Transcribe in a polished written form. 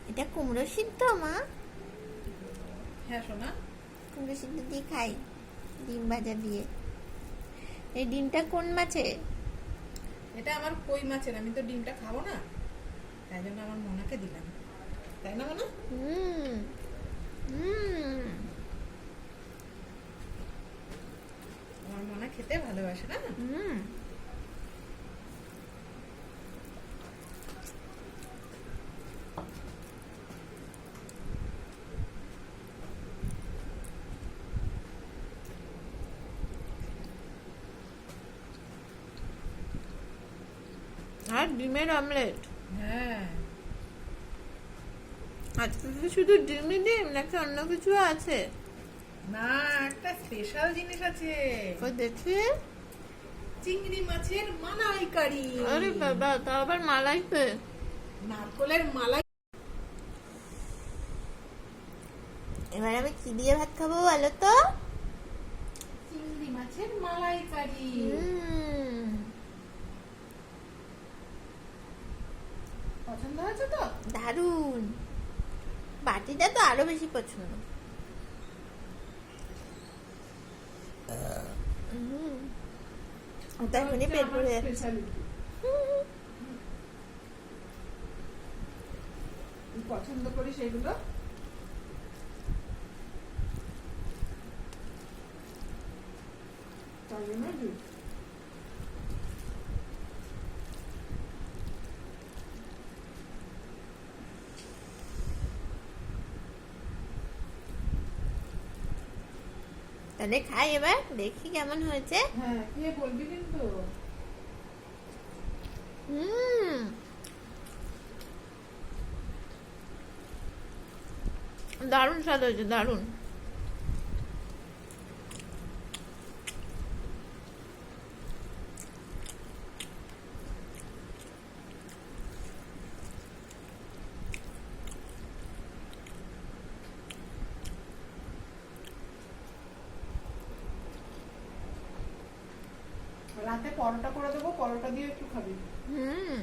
এটা কুমড়ো সিদ্ধ মা? হ্যাঁ সোনা, কুমড়ো সিদ্ধ দিয়ে খাই, ডিম ভাজা দিয়ে। এই ডিমটা কোন মাছে? এটা আমার কই মাছের, আমি তো ডিমটা খাবো না, তাই জন্য আমার মোনাকে দিলাম, তাই না মোনা? হুম হুম। আমার মোনা খেতে ভালোবাসে না? হুম। আর ডিমের অমলেট। হ্যাঁ, আজকে কি শুধু ডিমই ডিম নাকি অন্য কিছু আছে? না, একটা স্পেশাল জিনিস আছে। ও দেখি। চিংড়ি মাছের মালাইকারি। আরে বাবা, তা আবার মালাইতে? নারকলের মালাই। এবার আমি কি দিয়ে ভাত খাবো বলো তো? চিংড়ি মাছের মালাইকারি। পছন্দ হয়েছে তো? দারুন। বাটিটা তো আরো বেশি পছন্দ। ওটা এখনই পেট ভরে যাচ্ছে। স্পেশালিটি। পছন্দ করি সেগুলো। তাই জন্য দিই। তাহলে খাই এবার, দেখি কেমন হয়েছে। হ্যাঁ, খেয়ে বলবি কিন্তু। হুম, দারুণ স্বাদ হয়েছে, দারুণ। রাতে পরোটা করে দেবো, পরোটা দিয়ে একটু খাবি। হুম।